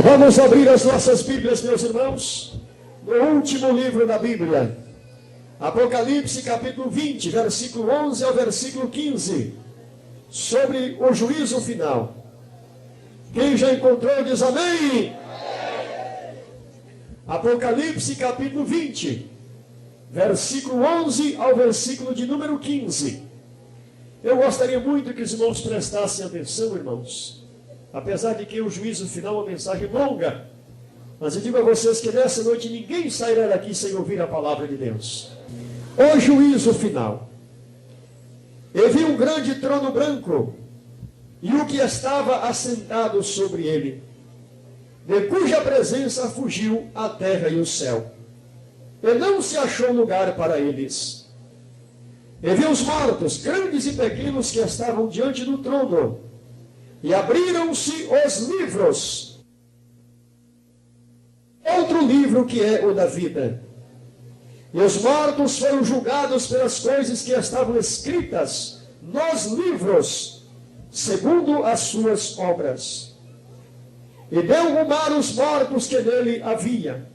Vamos abrir as nossas Bíblias, meus irmãos, no último livro da Bíblia, Apocalipse capítulo 20, versículo 11 ao versículo 15, sobre o juízo final. Quem já encontrou diz amém. Apocalipse capítulo 20, versículo 11 ao versículo de número 15. Eu gostaria muito que os irmãos prestassem atenção, irmãos. Apesar de que o juízo final é uma mensagem longa, mas eu digo a vocês que nessa noite ninguém sairá daqui sem ouvir a palavra de Deus. O juízo final. Eu vi um grande trono branco, e o que estava assentado sobre ele, de cuja presença fugiu a terra e o céu, e não se achou lugar para eles. E vi os mortos, grandes e pequenos, que estavam diante do trono, e abriram-se os livros. Outro livro que é o da vida. E os mortos foram julgados pelas coisas que estavam escritas nos livros, segundo as suas obras. E deu o mar os mortos que nele havia,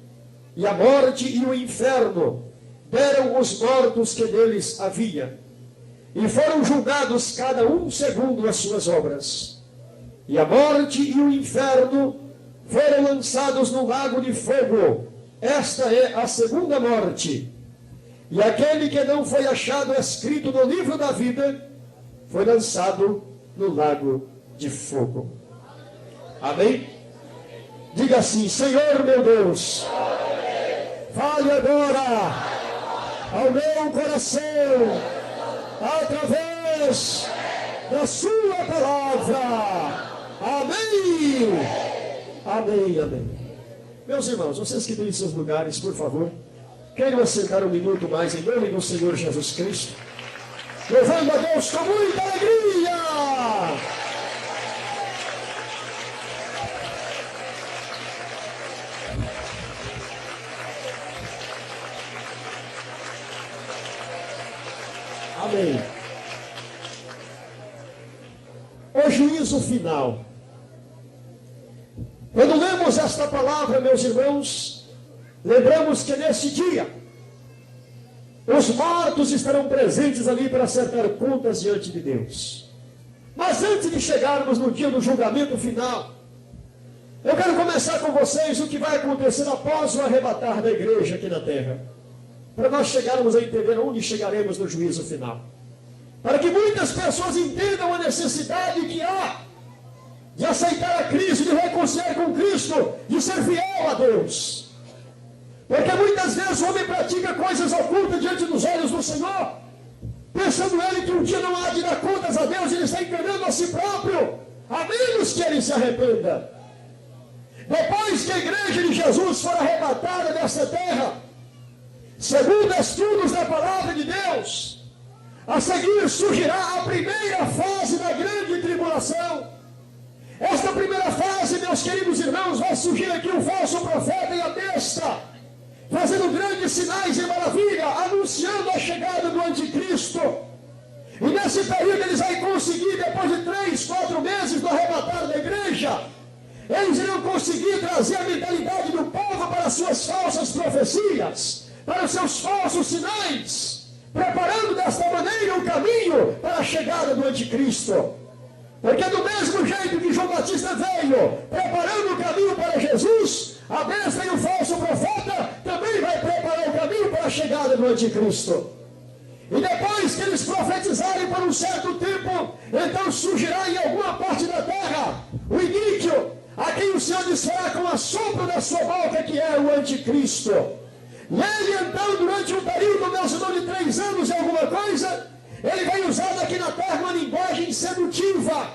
e a morte e o inferno deram os mortos que neles havia, e foram julgados cada um segundo as suas obras. E a morte e o inferno foram lançados no lago de fogo. Esta é a segunda morte. E aquele que não foi achado escrito no livro da vida foi lançado no lago de fogo. Amém? Diga assim: Senhor meu Deus, fale agora ao meu coração através da sua palavra. Amém. Amém, amém. Meus irmãos, vocês que têm seus lugares, por favor, queiram assentar um minuto mais em nome do Senhor Jesus Cristo, louvando a Deus com muita alegria. Amém. O juízo final. Quando lemos esta palavra, meus irmãos, lembramos que neste dia os mortos estarão presentes ali para acertar contas diante de Deus. Mas antes de chegarmos no dia do julgamento final, eu quero começar com vocês o que vai acontecer após o arrebatar da igreja aqui na terra, para nós chegarmos a entender onde chegaremos no juízo final, para que muitas pessoas entendam a necessidade que há de aceitar a Cristo, de reconciliar com Cristo, de ser fiel a Deus. Porque muitas vezes o homem pratica coisas ocultas diante dos olhos do Senhor, pensando ele que um dia não há de dar contas a Deus, ele está enganando a si próprio, a menos que ele se arrependa. Depois que a igreja de Jesus for arrebatada desta terra, segundo estudos da palavra de Deus, a seguir surgirá a primeira fase da grande tribulação. Esta primeira fase, meus queridos irmãos, vai surgir aqui um falso profeta e a besta, fazendo grandes sinais e maravilha, anunciando a chegada do anticristo. E nesse período eles vão conseguir, depois de 3, 4 meses do arrebatar da igreja, eles irão conseguir trazer a mentalidade do povo para as suas falsas profecias, para os seus falsos sinais, preparando desta maneira o caminho para a chegada do anticristo. Porque do mesmo jeito que João Batista veio preparando o caminho para Jesus, a besta e o falso profeta também vai preparar o caminho para a chegada do anticristo. E depois que eles profetizarem por um certo tempo, então surgirá em alguma parte da terra o iníquo, a quem o Senhor desfará com o assopro da sua boca, que é o anticristo. E ele então, durante um período, meus irmãos, de 3 anos e alguma coisa, ele vai usar aqui na terra uma linguagem sedutiva,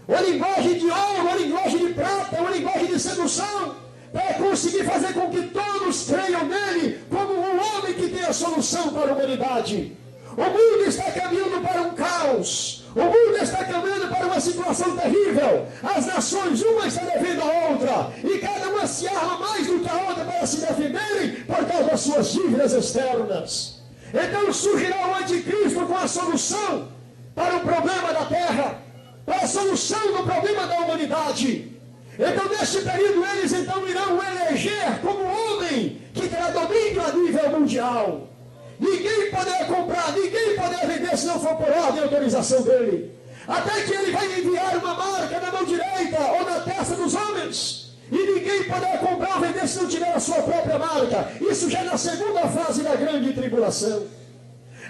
uma linguagem de ouro, uma linguagem de prata, uma linguagem de sedução, para conseguir fazer com que todos creiam nele como um homem que tem a solução para a humanidade. O mundo está caminhando para um caos, o mundo está caminhando para uma situação terrível, as nações uma está devendo a outra, e cada uma se arma mais do que a outra para se defenderem por causa das suas dívidas externas. Então surgirá o anticristo com a solução para o problema da terra, para a solução do problema da humanidade. Então, neste período, eles então irão eleger como homem que terá domínio a nível mundial. Ninguém poderá comprar, ninguém poderá vender se não for por ordem e autorização dele. Até que ele vai enviar uma marca na mão direita ou na testa dos homens. E ninguém poderá comprar ou vender se não tiver a sua própria marca. Isso já é na segunda fase da grande tribulação.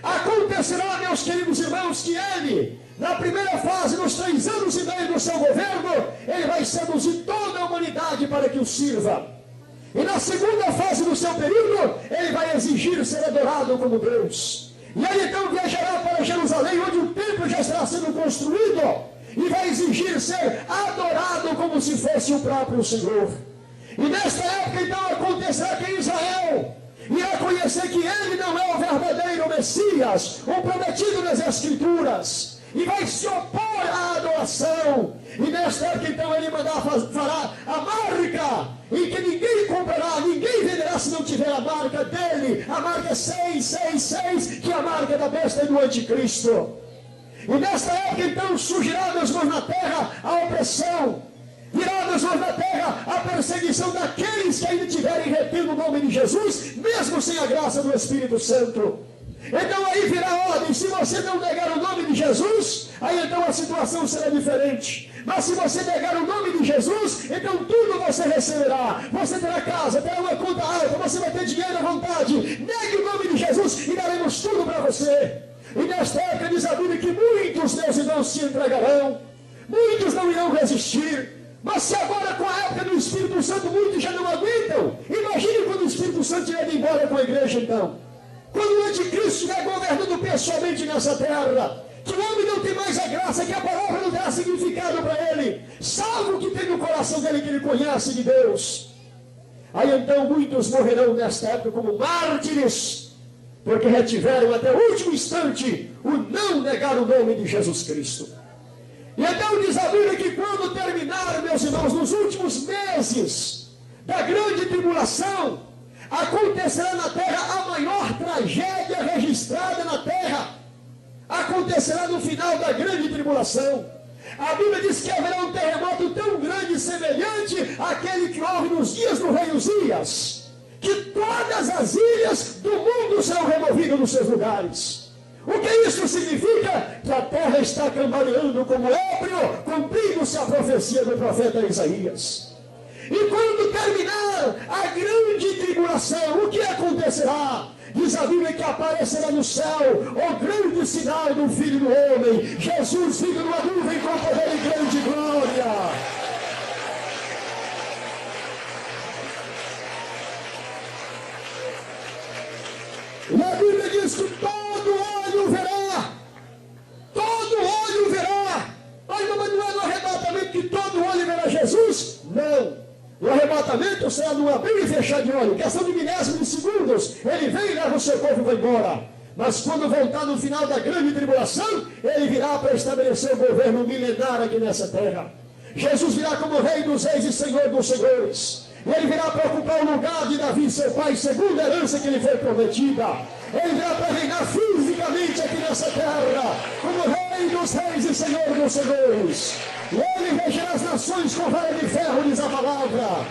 Acontecerá, meus queridos irmãos, que ele, na primeira fase, nos 3 anos e meio do seu governo, ele vai seduzir toda a humanidade para que o sirva. E na segunda fase do seu período, ele vai exigir ser adorado como Deus. E ele então viajará para Jerusalém, onde o templo já estará sendo construído, e vai exigir ser adorado como se fosse o próprio Senhor. E nesta época então acontecerá que Israel irá conhecer que ele não é o verdadeiro Messias, o prometido nas Escrituras, e vai se opor à adoração. E nesta época então ele fará a marca, em que ninguém comprará, ninguém venderá se não tiver a marca dele, a marca 666, que é a marca da besta e do anticristo. E nesta época então surgirá, meus irmãos, na terra a opressão, virá, meus irmãos, na terra a perseguição daqueles que ainda tiverem retendo o nome de Jesus, mesmo sem a graça do Espírito Santo. Então aí virá a ordem: se você não negar o nome de Jesus, aí então a situação será diferente. Mas se você negar o nome de Jesus, então tudo você receberá. Você terá casa, terá uma conta alta, você vai ter dinheiro à vontade. Negue o nome de Jesus e daremos tudo para você. E nesta época diz a Bíblia que muitos, meus irmãos, se entregarão, muitos não irão resistir. Mas se agora, com a época do Espírito Santo, muitos já não aguentam, imagine quando o Espírito Santo estiver indo embora com a igreja então. Quando o anticristo estiver governando pessoalmente nessa terra, que o homem não tem mais a graça, que a palavra não terá significado para ele, salvo o que tem no coração dele, que ele conhece de Deus. Aí então muitos morrerão nesta época como mártires, porque retiveram até o último instante o não negar o nome de Jesus Cristo. E então diz a Bíblia que quando terminar, meus irmãos, nos últimos meses da grande tribulação, acontecerá na terra a maior tragédia registrada na terra. Acontecerá no final da grande tribulação. A Bíblia diz que haverá um terremoto tão grande, semelhante àquele que houve nos dias do rei Uzias, que todas as ilhas do mundo serão removidas dos seus lugares. O que isso significa? Que a terra está cambaleando como ébrio, cumprindo-se a profecia do profeta Isaías. E quando terminar a grande tribulação, o que acontecerá? Diz a Bíblia que aparecerá no céu o grande sinal do Filho do Homem, Jesus vindo numa nuvem com poder e grande glória. E a Bíblia diz que todo olho verá. Todo olho verá. Mas não é no arrebatamento que todo olho verá Jesus? Não. O arrebatamento será no abrir e fechar de olho. Questão de milésimos de segundos. Ele vem e leva o seu povo e vai embora. Mas quando voltar no final da grande tribulação, ele virá para estabelecer o governo milenar aqui nessa terra. Jesus virá como Rei dos Reis e Senhor dos Senhores. Ele virá para ocupar o lugar de Davi, seu pai, segundo a herança que lhe foi prometida. Ele virá para reinar fisicamente aqui nessa terra, como Rei dos Reis e Senhor dos Senhores. E ele regerá as nações com vara de ferro, diz a palavra.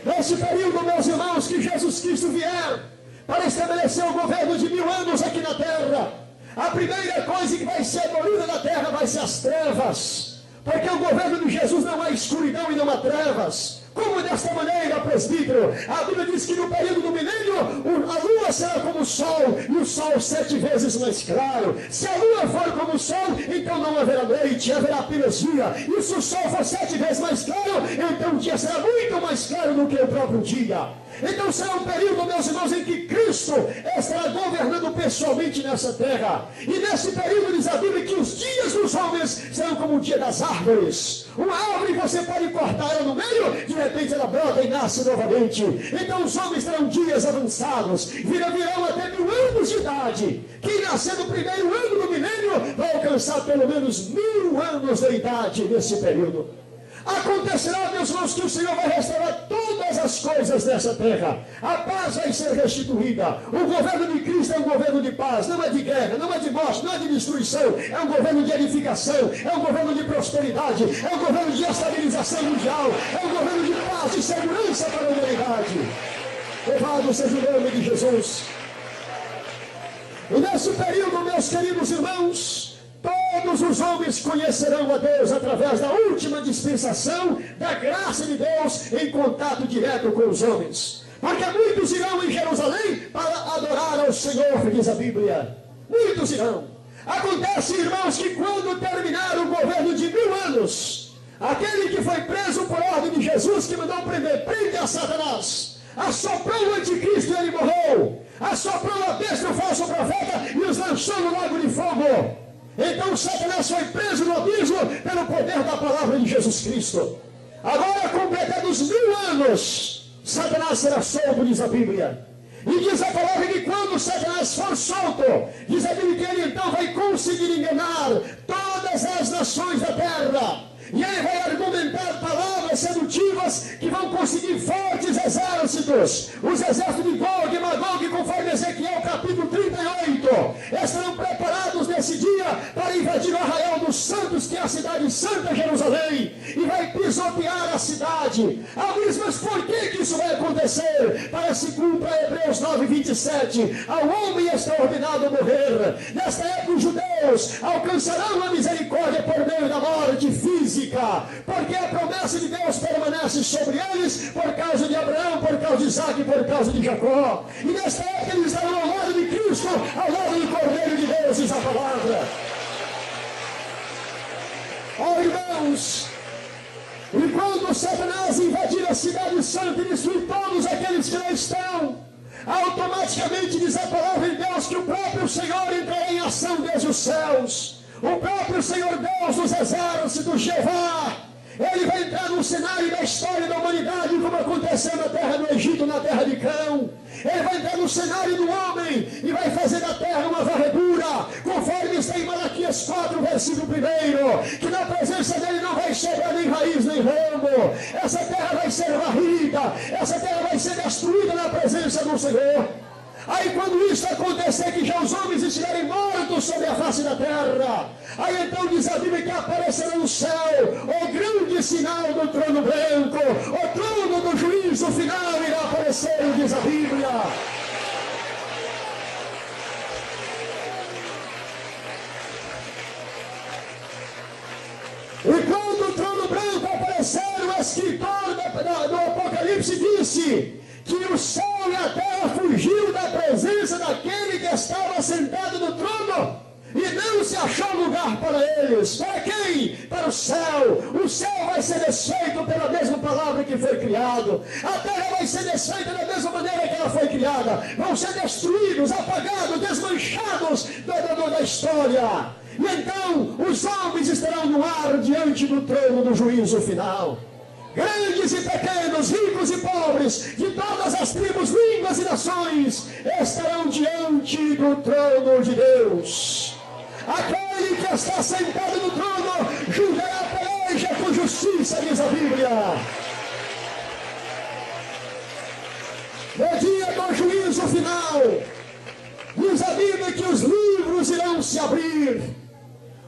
Nesse período, meus irmãos, que Jesus Cristo vier para estabelecer o governo de 1000 anos aqui na terra, a primeira coisa que vai ser abolida na terra vai ser as trevas. Porque o governo de Jesus não há escuridão e não há trevas. Como desta maneira, presbítero? A Bíblia diz que no período do milênio, a lua será como o sol, e o sol 7 vezes mais claro. Se a lua for como o sol, então não haverá noite, haverá apenas dia. E se o sol for 7 vezes mais claro, então o dia será muito mais claro do que o próprio dia. Então será um período, meus irmãos, em que Cristo estará governando pessoalmente nessa terra. E nesse período diz a Bíblia que os dias dos homens serão como o dia das árvores. Uma árvore você pode cortar ela no meio, de repente ela brota e nasce novamente. Então os homens terão dias avançados, virão até 1000 anos de idade. Quem nascer no primeiro ano do milênio vai alcançar pelo menos 1000 anos de idade nesse período. Acontecerá, meus irmãos, que o Senhor vai restaurar todas as as coisas dessa terra. A paz vai ser restituída. O governo de Cristo é um governo de paz, não é de guerra, não é de morte, não é de destruição. É um governo de edificação, é um governo de prosperidade, é um governo de estabilização mundial, é um governo de paz e segurança para a humanidade. Louvado seja o nome de Jesus. E nesse período, meus queridos irmãos, todos os homens conhecerão a Deus através da última dispensação da graça de Deus em contato direto com os homens. Porque muitos irão em Jerusalém para adorar ao Senhor, diz a Bíblia. Muitos irão. Acontece, irmãos, que quando terminar o governo de 1000 anos, aquele que foi preso por ordem de Jesus, que mandou prender, prende a Satanás, assoprou o anticristo e ele morreu, assoprou a besta, o falso profeta, e os lançou no lago de fogo. Então Satanás foi preso no abismo pelo poder da palavra de Jesus Cristo. Agora, completados 1000 anos, Satanás será solto, diz a Bíblia. E diz a palavra que quando Satanás for solto, diz a Bíblia que ele então vai conseguir enganar todas as nações da terra. E ele vai argumentar palavras sedutivas que vão conseguir fortes exércitos. Os exércitos de Gog e Magog, conforme Ezequiel capítulo 38, estarão preparados nesse dia para invadir o arraial dos santos, que é a cidade santa Jerusalém, e vai pisotear a cidade. Alguns, mas por que isso vai acontecer? Para se cumpra Hebreus 9:27. Ao homem está ordenado morrer. Nesta época os judeus alcançarão a misericórdia por meio da morte física, porque a promessa de Deus permanece sobre eles por causa de Abraão, por causa de Isaac e por causa de Jacó. E nesta época eles estarão ao lado de Cristo, ao lado do Cordeiro de Deus, diz a palavra. Oh, irmãos, e quando Satanás invadir a cidade santa e destruir todos aqueles que lá estão, automaticamente diz a palavra de Deus que o próprio Senhor entrará em ação desde os céus. O próprio Senhor Deus dos exércitos, Jeová, ele vai entrar no cenário da história da humanidade, como aconteceu na terra do Egito, na terra de Cão. Ele vai entrar no cenário do homem e vai fazer da terra uma varredura, conforme está em Malaquias 4, versículo 1, que na presença dele não vai chegar nem raiz nem ramo. Essa terra vai ser varrida, essa terra vai ser destruída na presença do Senhor. Aí quando isso acontecer, que já os homens estiverem mortos sobre a face da terra, aí então diz a Bíblia que aparecerá no céu o grande sinal do trono branco, o trono do juízo final irá aparecer, diz a Bíblia. E quando o trono branco aparecer, o escritor do Apocalipse disse que o céu e a terra fugiu da presença daquele que estava sentado no trono, e não se achou lugar para eles. Para quem? Para o céu. O céu vai ser desfeito pela mesma palavra que foi criado. A terra vai ser desfeita da mesma maneira que ela foi criada. Vão ser destruídos, apagados, desmanchados da história. E então os homens estarão no ar diante do trono do juízo final. Grandes e pequenos, ricos e pobres, de todas as tribos, línguas e nações, estarão diante do trono de Deus. Aquele que está sentado no trono julgará a peleja com justiça, diz a Bíblia. No dia do juízo final, diz a Bíblia que os livros irão se abrir.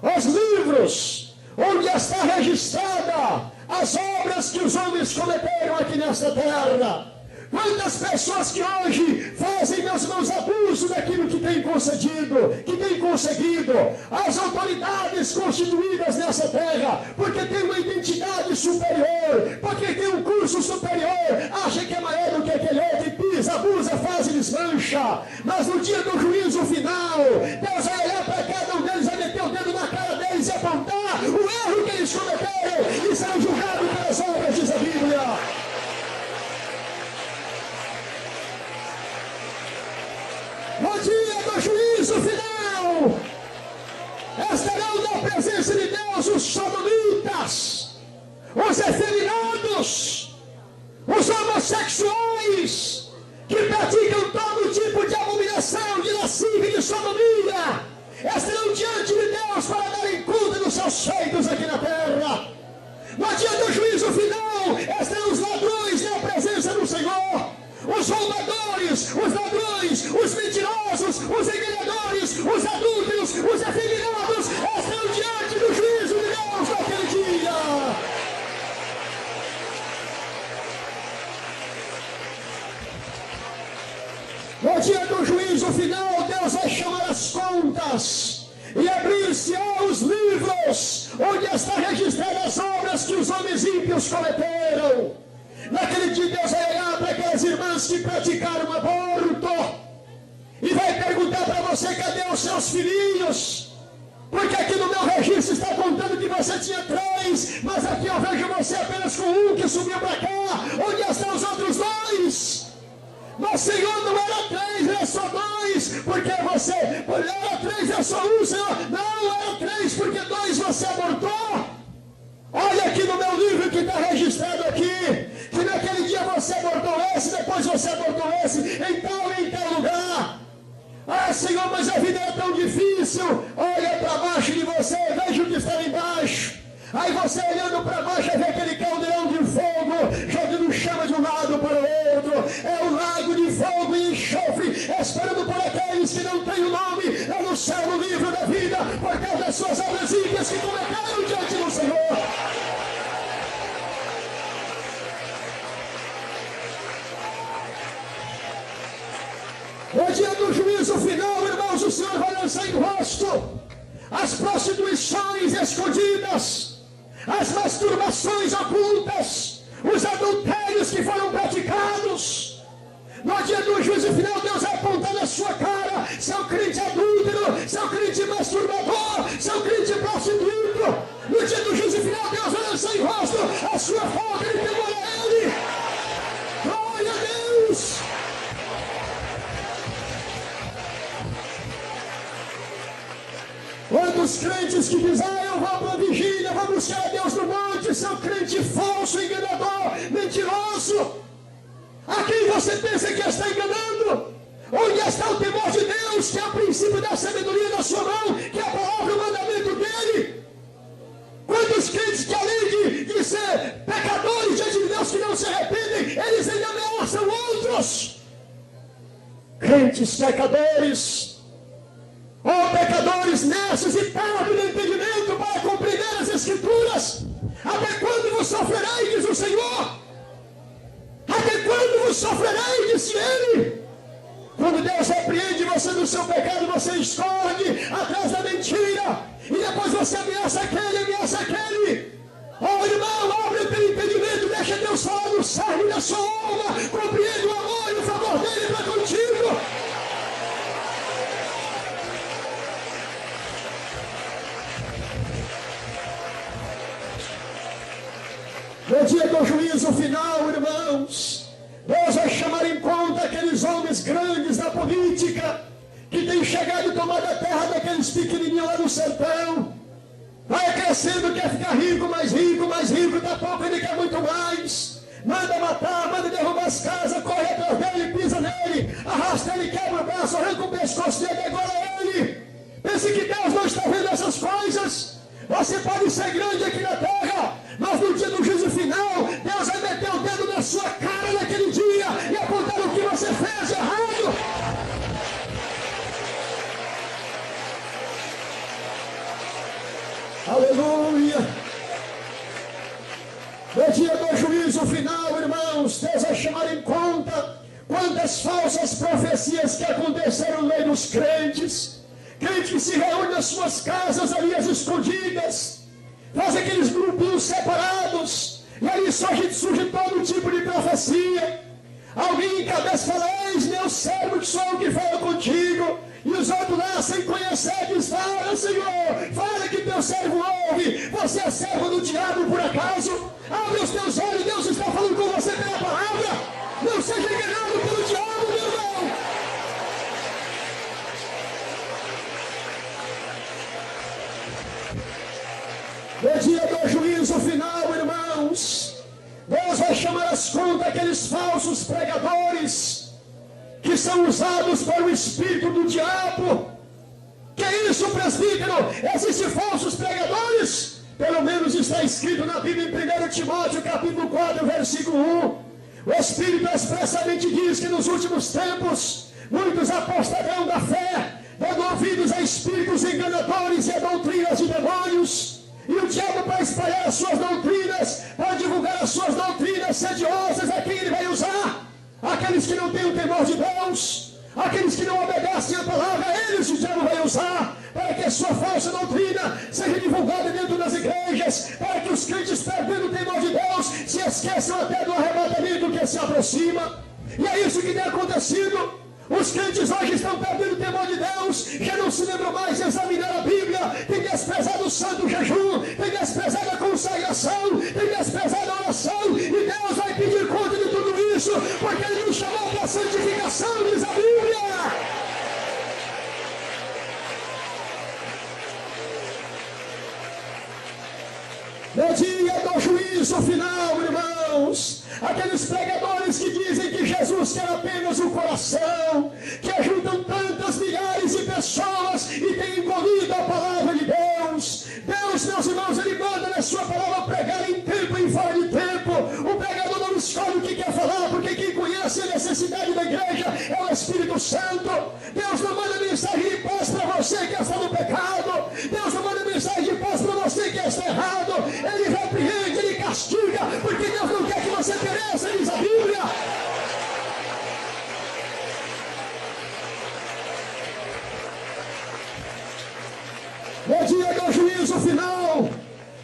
Os livros onde está registrada as obras que os homens cometeram aqui nesta terra. Quantas pessoas que hoje fazem, meus irmãos, abuso daquilo que tem concedido, que tem conseguido. As autoridades constituídas nessa terra, porque tem uma identidade superior, porque tem um curso superior, acha que é maior do que aquele outro e pisa, abusa, faz e desmancha. Mas no dia do juízo final, Deus vai olhar para cada um deles, vai meter o dedo na cara deles e apontar o erro que eles cometeram e serão julgados pelas obras, diz a Bíblia. No dia do juízo final, estarão na presença de Deus os sodomitas, os efeminados, os homossexuais, que praticam todo tipo de abominação, de lascívia e de sodomia, estarão diante de Deus para darem conta dos seus feitos aqui na terra. No dia do juízo final, estarão os ladrões na presença do Senhor. os roubadores, os ladrões, os mentirosos, os enganadores, os adúlteros, os afeminados estarão diante do juízo de Deus naquele dia. No dia do juízo final, Deus vai chamar as contas e abrir-se-á os livros onde está registradas as obras que os homens ímpios cometeram. Naquele dia Deus vai olhar para aquelas irmãs que praticaram aborto e vai perguntar para você: cadê os seus filhinhos? Porque aqui no meu registro está contando que você tinha 3, mas aqui eu vejo você apenas com 1 que subiu para cá. Onde estão os outros 2? Mas Senhor, não era 3, era só 2, porque você, era 3, era só 1, Senhor. Não, era 3, porque 2 você abortou. Olha aqui no meu livro que está registrado aqui, que naquele dia você abortou esse, depois você abortou esse, em tal lugar. Ah, Senhor, mas a vida é tão difícil. Olha para baixo de você, veja o que está embaixo. Aí você olhando para baixo, vê aquele caldeirão de fogo, jogando chama de um lado para o outro. É um lago de fogo e enxofre, esperando por aqueles que não têm o nome lá no céu, no livro da vida, por causa das suas obras ímpias que cometeram diante do Senhor. No dia do juízo final, irmãos, o Senhor vai lançar em rosto as prostituições escondidas, as masturbações ocultas, os adultérios que foram praticados. No dia do juízo final, Deus vai apontar na sua cara: seu crente adúltero, seu crente masturbador, seu crente prostituto. No dia do juízo final, Deus vai lançar em rosto a sua falta de temor a Ele. Glória a Deus! Quantos crentes que dizem: eu vou para a vigília, vou buscar a Deus no monte, seu crente falso, enganador, mentiroso. A quem você pensa que está enganando? Onde está o temor de Deus, que é o princípio da sabedoria na sua mão, que é a palavra e o mandamento dele? Quantos crentes que além de ser pecadores diante de Deus que não se arrependem, eles ainda ameaçam outros? Crentes pecadores, pecadores nesses e tarde no entendimento para compreender as Escrituras. Até quando vos sofrerei, diz o Senhor? Até quando vos sofrerei, disse Ele? Quando Deus repreende você do seu pecado, você esconde atrás da mentira, e depois você ameaça aquele. Oh, irmão, abre o teu entendimento, deixa Deus falar no cerne da sua alma, compreende o amor e o favor dele para contigo. No dia do juízo final, irmãos, Deus vai chamar em conta aqueles homens grandes da política que têm chegado e tomado a terra daqueles pequenininhos lá no sertão. Vai crescendo, quer ficar rico, mais rico, daqui a pouco ele quer muito mais. Manda matar, manda derrubar as casas, corre atrás dele, pisa nele, arrasta ele, quebra o braço, arranca o pescoço dele, agora é ele. Pense que Deus não está vendo essas coisas. Você pode ser grande aqui na terra, mas no dia do juízo final, Deus vai meter o dedo na sua cara naquele dia e apontar o que você fez de errado. Aleluia! No dia do juízo final, irmãos, Deus vai chamar em conta quantas falsas profecias que aconteceram no meio dos crentes. Crentes que se reúnem nas suas casas, ali as escondidas, faz aqueles grupinhos separados, e ali surge todo tipo de profecia. Alguém encabeça e fala: eis meu servo que sou eu que falo contigo. E os outros lá, sem conhecer, diz: fala, Senhor, fala que teu servo ouve. Você é servo do diabo por acaso? Abre os teus olhos, Deus está falando com você pela palavra. Não seja enganado pelo diabo, meu irmão. No dia do juízo final, irmãos, Deus vai chamar as contas aqueles falsos pregadores que são usados para o espírito do diabo. Que é isso, presbítero? Existem falsos pregadores? Pelo menos está escrito na Bíblia em 1 Timóteo capítulo 4, versículo 1. O Espírito expressamente diz que nos últimos tempos muitos apostarão da fé, dando ouvidos a espíritos enganadores e a doutrinas de demônios. E o diabo, para espalhar as suas doutrinas, para divulgar as suas doutrinas sediosas, a quem ele vai usar? Aqueles que não têm o temor de Deus, aqueles que não obedecem a palavra, eles o diabo vai usar para que a sua falsa doutrina seja divulgada dentro das igrejas, para que os crentes, perdendo o temor de Deus, se esqueçam até do arrebatamento que se aproxima. E é isso que tem acontecido. Os crentes hoje estão perdendo o temor de Deus, já não se lembram mais de examinar a Bíblia, tem desprezado o santo jejum, tem desprezado a consagração, tem desprezado a oração, e Deus vai pedir conta de tudo isso, porque Ele nos chamou para a santificação, diz a Bíblia. No dia do juízo final, irmãos, aqueles pregadores que dizem que Jesus quer apenas o coração, que ajudam tantas milhares de pessoas e têm engolido a palavra de Deus. Deus, meus irmãos, Ele manda na sua palavra pregar em tempo e fora de tempo. O pregador não escolhe o que quer falar, porque quem conhece a necessidade da igreja é o Espírito Santo. Deus não manda mensagem de paz para você que está no pecado. Deus não manda mensagem de paz para você que está errado. Ele repreende, Ele castiga, porque Deus não quer que você pereça, diz a Bíblia. No dia do juízo final,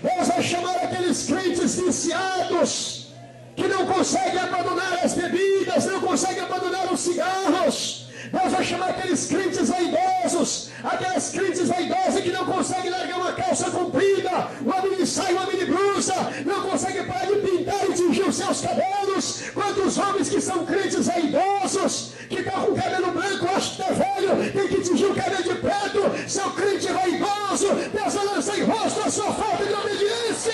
Deus vai chamar aqueles crentes viciados, que não conseguem abandonar as bebidas, não conseguem abandonar os cigarros. Deus vai chamar aqueles crentes vaidosos, aquelas crentes vaidosas que não conseguem largar uma calça comprida, uma mini saia, uma mini blusa, não conseguem parar de pintar e tingir os seus cabelos. Quantos homens que são crentes vaidosos, que estão com o cabelo branco, acho que está velho, tem que tingir o cabelo de preto, seu crente vaidoso, Deus vai lançar em rosto a sua falta de obediência.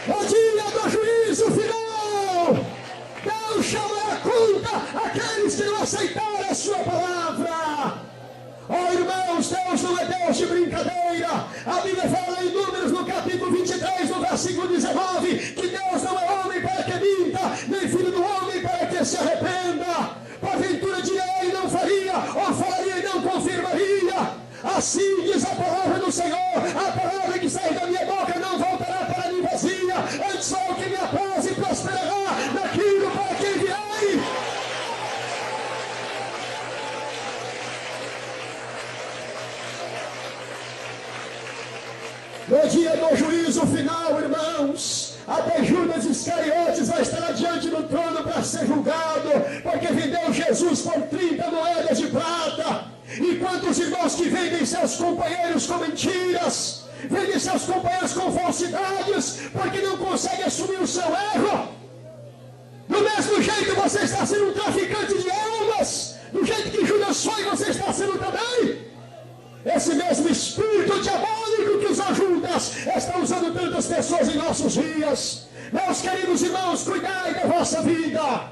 No dia do juízo final, Deus chamará a conta aqueles que não aceitaram a sua palavra. Oh, irmãos, Deus não é Deus de brincadeira. A Bíblia fala em Números, no capítulo 23, no versículo 19, que Deus não é homem para que minta, nem filho do homem para que se arrependa. Porventura diria e não faria, ou falaria e não confirmaria. Assim diz a palavra do Senhor, a palavra que sai da minha boca não voltará para mim vazia, antes só o que me apraz e prosperará naquilo para que enviei. No dia do juízo final, irmãos, até Judas Iscariotes vai estar diante do trono para ser julgado, porque vendeu Jesus por 30 moedas de prata. E quantos irmãos que vendem seus companheiros com mentiras, vendem seus companheiros com falsidades, porque não conseguem assumir o seu erro. Do mesmo jeito você está sendo um traficante de almas, do jeito que Judas foi, você está sendo também. Esse mesmo espírito diabólico que usou Judas está usando tantas pessoas em nossos dias. Meus queridos irmãos, cuidai da vossa vida,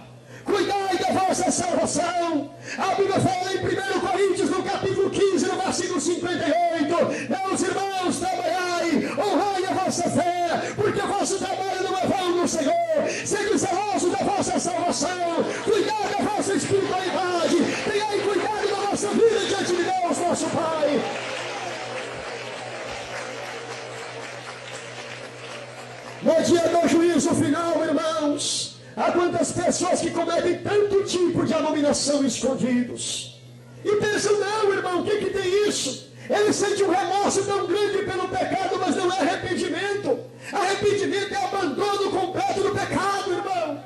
cuidai da vossa salvação. A Bíblia fala em 1 Coríntios, no capítulo 15, no versículo 58. Meus irmãos, trabalhai, honrai a vossa fé, porque o vosso trabalho não é vão no Senhor. Sede zeloso da vossa salvação, cuidai da vossa espiritualidade, tenhai cuidado da vossa vida diante de Deus, nosso Pai. No dia do juízo final, irmãos, há quantas pessoas que cometem tanto tipo de abominação escondidos. E pensam, não, irmão, o que tem isso? Ele sente um remorso tão grande pelo pecado, mas não é arrependimento. Arrependimento é abandono completo do pecado, irmão.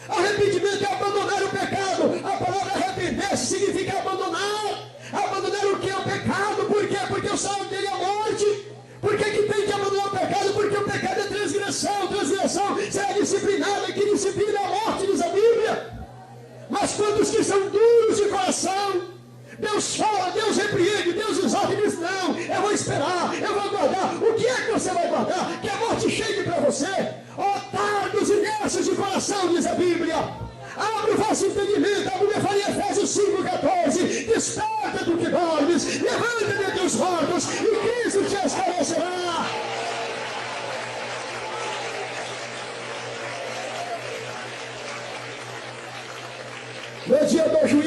Arrependimento é abandonar o pecado. A palavra arrepender-se significa abandonar. Abandonar o que é o pecado? Por quê? Porque o salário dele é a morte. Por que tem que abandonar o pecado? Porque o pecado é transgressão. Transgressão será disciplinada, e que disciplina é a morte, diz a Bíblia. Mas quantos que são duros de coração, Deus fala, Deus repreende, Deus exalta e diz, não, eu vou esperar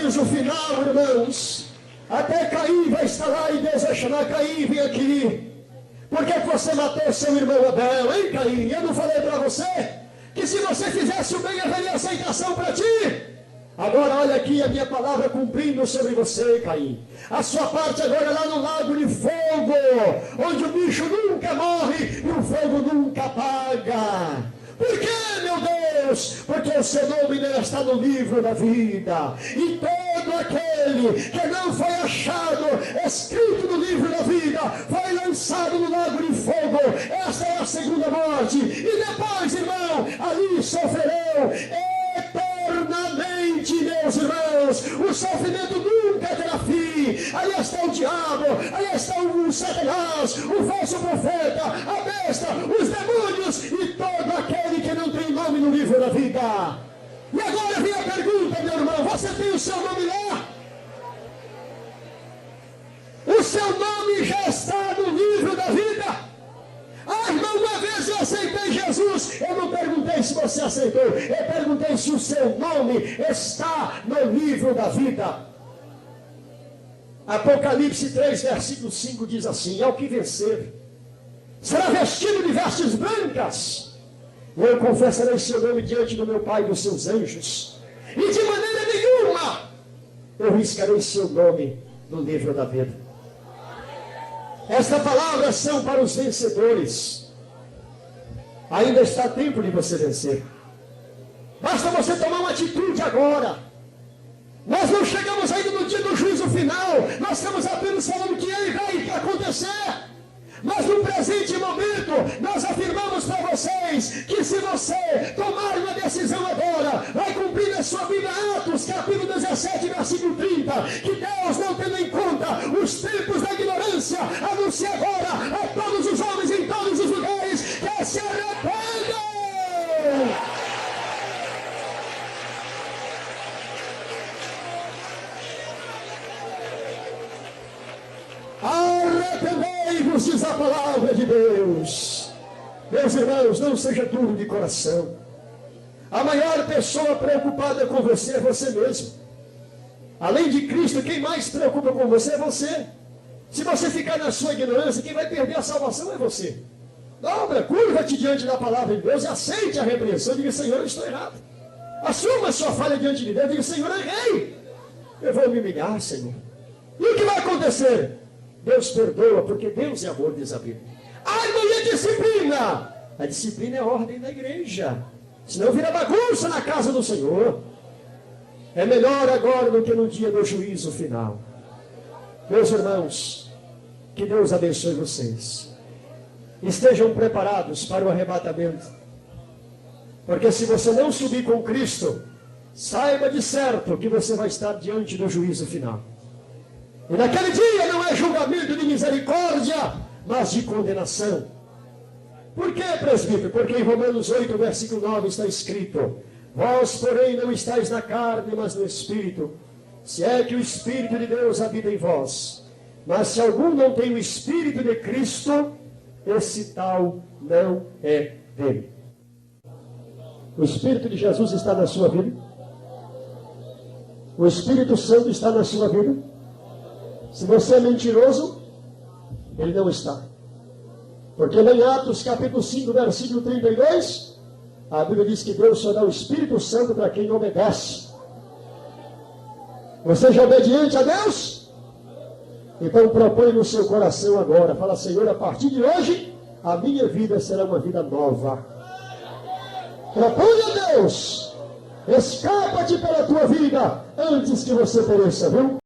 juízo final, irmãos. Até Caim vai estar lá e Deus vai chamar: Caim, vem aqui. Por que você matou seu irmão Abel, hein, Caim? Eu não falei para você que se você fizesse o bem haveria aceitação para ti? Agora olha aqui a minha palavra cumprindo sobre você, Caim. A sua parte agora é lá no lago de fogo, onde o bicho nunca morre e o fogo nunca apaga. Por quê, meu Deus? Porque o seu nome não está no livro da vida. E todo aquele que não foi achado escrito no livro da vida foi lançado no lago de fogo. Esta é a segunda morte. E depois, irmão, ali sofrerão eternamente, meus irmãos. O sofrimento nunca terá fim. Aí está o diabo, aí está o Satanás, o falso profeta, a besta, os demônios e todo aquele que não tem nome no livro da vida. E agora vem a pergunta, meu irmão: você tem o seu nome lá? O seu nome já está no livro da vida? Ah, irmão, uma vez eu aceitei Jesus. Eu não perguntei se você aceitou, eu perguntei se o seu nome está no livro da vida. Apocalipse 3, versículo 5 diz assim: ao que vencer será vestido de vestes brancas, e eu confessarei seu nome diante do meu Pai e dos seus anjos, e de maneira nenhuma eu riscarei seu nome no livro da vida. Esta palavra são para os vencedores. Ainda está tempo de você vencer. Basta você tomar uma atitude agora. Nós não chegamos ainda no dia do juízo final. Nós estamos apenas falando que ele vai acontecer. Mas no presente momento, nós afirmamos para vocês que se você tomar uma decisão agora, vai cumprir na sua vida Atos, capítulo 17, versículo 30, que Deus, não tendo em conta os tempos da ignorância, anuncia agora a todos os homens em todos os lugares que se arrependam. Arrependei-vos, diz a palavra de Deus. Meus irmãos, não seja duro de coração. A maior pessoa preocupada com você é você mesmo. Além de Cristo, quem mais se preocupa com você é você. Se você ficar na sua ignorância, quem vai perder a salvação é você. Dobra, curva-te diante da palavra de Deus e aceite a repreensão. Diga: Senhor, eu estou errado. Assuma a sua falha diante de Deus. Diga: Senhor, eu errei. Eu vou me humilhar, Senhor. E o que vai acontecer? Deus perdoa, porque Deus é amor, diz a Bíblia. Ah, irmão, e a disciplina? A disciplina é a ordem da igreja. Senão vira bagunça na casa do Senhor. É melhor agora do que no dia do juízo final. Meus irmãos, que Deus abençoe vocês. Estejam preparados para o arrebatamento. Porque se você não subir com Cristo, saiba de certo que você vai estar diante do juízo final. E naquele dia não é julgamento de misericórdia, mas de condenação. Por que, presbítero? Porque em Romanos 8, versículo 9 está escrito: vós, porém, não estáis na carne, mas no Espírito, se é que o Espírito de Deus habita em vós. Mas se algum não tem o Espírito de Cristo, esse tal não é dele. O Espírito de Jesus está na sua vida? O Espírito Santo está na sua vida? Se você é mentiroso, ele não está. Porque lá em Atos capítulo 5, versículo 32, a Bíblia diz que Deus só dá o Espírito Santo para quem obedece. Você já é obediente a Deus? Então propõe no seu coração agora. Fala: Senhor, a partir de hoje, a minha vida será uma vida nova. Propõe a Deus. Escapa-te pela tua vida antes que você pereça, viu?